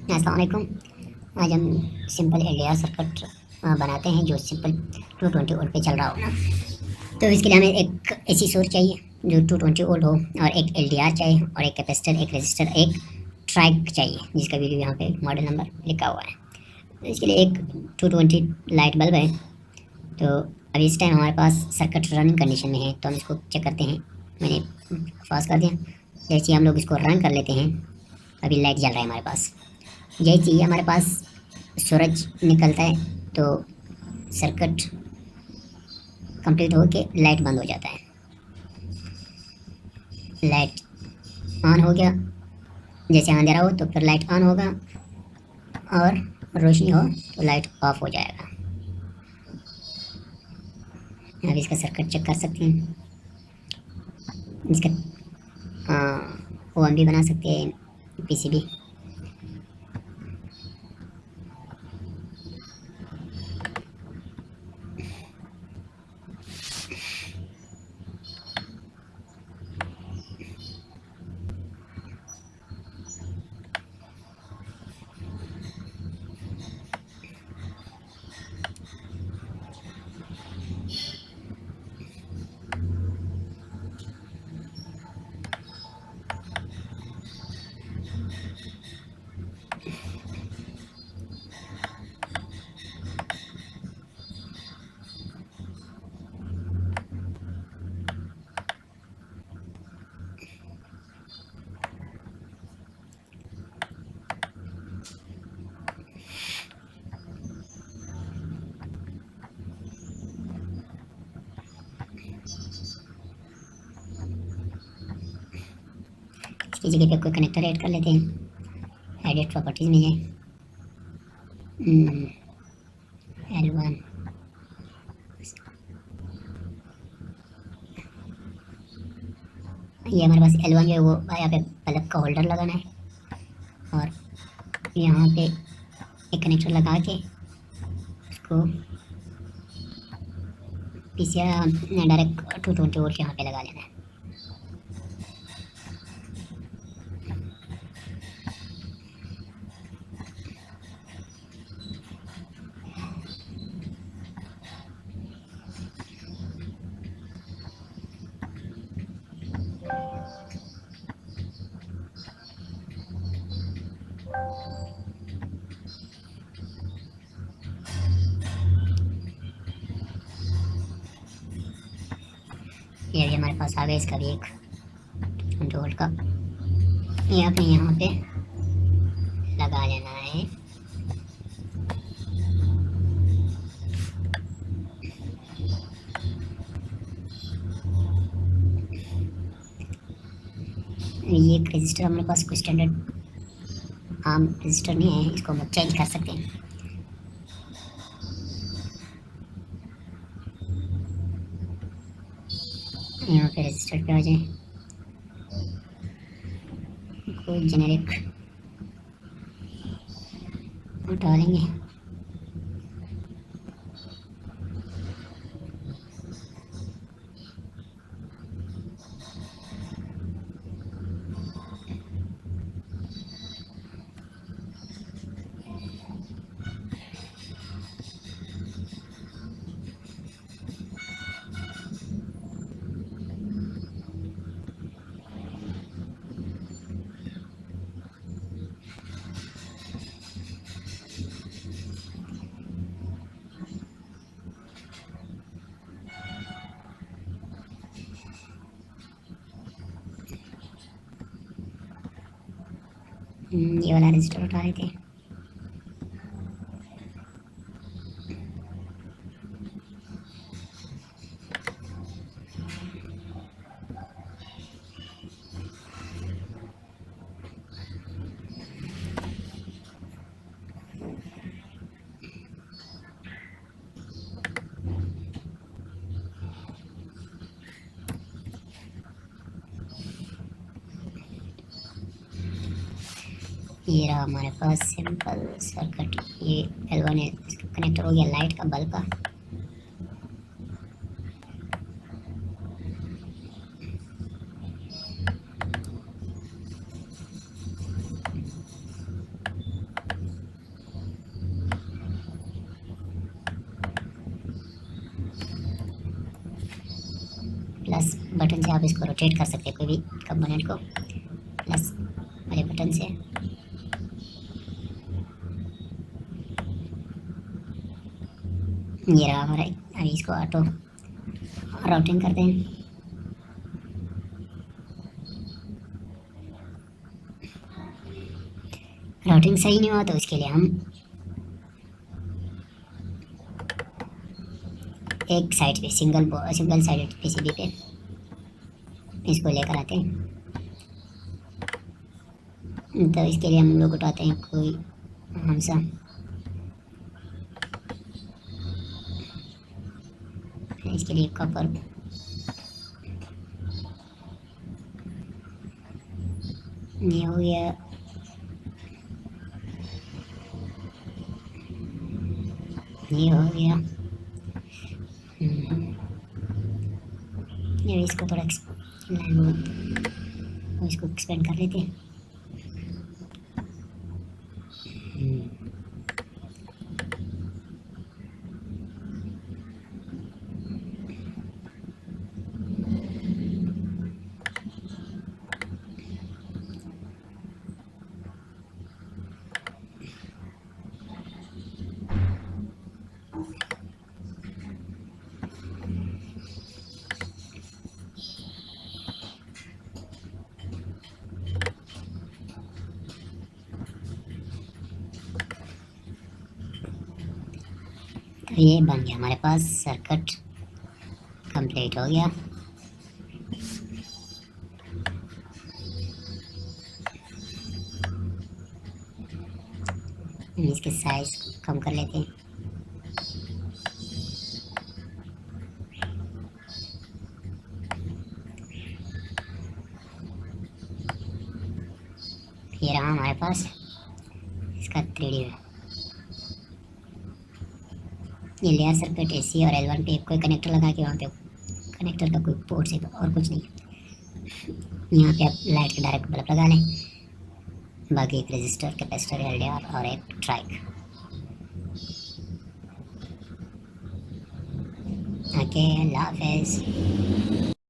अस्सलाम वालेकुम। आज हम सिंपल एलडीआर सर्किट बनाते हैं जो सिंपल 220 वोल्ट पे चल रहा हो ना। तो इसके लिए हमें एक एसी सोर्स चाहिए जो 220 वोल्ट हो, और एक एलडीआर चाहिए, और एक कैपेसिटर, एक रेजिस्टर, एक ट्राइक चाहिए जिसका वीडियो यहाँ पे मॉडल नंबर लिखा हुआ है। तो इसके लिए एक 220 लाइट बल्ब है। तो अभी इस टाइम हमारे पास सर्किट रनिंग कंडीशन में है, तो हम इसको चेक करते हैं। मैंने पास कर दिया। जैसे हम लोग इसको रन कर लेते हैं, अभी लाइट जल रहा है हमारे पास। यही चाहिए हमारे पास, सूरज निकलता है तो सर्किट कंप्लीट होके लाइट बंद हो जाता है। लाइट ऑन हो गया, जैसे अंधेरा हो तो फिर लाइट ऑन होगा, और रोशनी हो तो लाइट ऑफ हो जाएगा। अब इसका सर्किट चेक कर सकते हैं। इसका ओवन भी बना सकते हैं, पीसीबी। इसकी जगह पे कोई कनेक्टर ऐड कर लेते हैं। एडिट प्रॉपर्टीज में जाए, L1, ये हमारे पास L1 जो है वो यहाँ पे बल्ब का होल्डर लगाना है, और यहाँ पे एक कनेक्टर लगा के उसको पीछे डायरेक्ट 220 वोल्ट यहाँ पे लगा लेना है। ये भी हमारे पास आ गया, इसका भी एक 220 वोल्ट का ये अपने यहाँ पे लगा लेना है। ये एक रजिस्टर हमारे पास कोई स्टैंडर्ड आम रजिस्टर नहीं है, इसको हम चेंज कर सकते हैं। यहाँ पे रजिस्टर पे आ जाए, कोई जेनेरिक उठा लेंगे। ये वाला रजिस्टर उठा लेते हैं। ये रहा हमारे पास सिंपल सर्किट। ये L1 है, इसका कनेक्टर हो गया लाइट का, बल्ब का। बटन से आप इसको रोटेट कर सकते हैं, कोई भी कंपोनेंट को प्लस वाले बटन से। ये रहा हमारा। अभी इसको ऑटो राउटिंग करते हैं। राउटिंग सही नहीं हुआ तो इसके लिए हम एक साइड पे सिंगल साइडेड पीसीबी पे इसको लेकर आते हैं। तो इसके लिए हम लोग उठाते हैं कोई हमसा, इसके लिए कॉपर, ये हो गया। ये हो गया। ये इसको थोड़ा इसको एक्सपेंड कर लेते हैं। तो ये बन गया हमारे पास, सर्किट कंप्लीट हो गया। इसके साइज कम कर लेते हैं। ये रहा हमारे पास इसका 3D है। ये लेयर सर्किट AC और L1 पे कोई कनेक्टर लगा के, वहाँ पे कनेक्टर का कोई पोर्ट से और कुछ नहीं है। यहाँ पे आप लाइट का डायरेक्ट बल्ब लगा लें, बाकी एक रेजिस्टर, कैपेसिटर, LDR और एक ट्राइक। ओके, अल्लाह हाफ़िज़।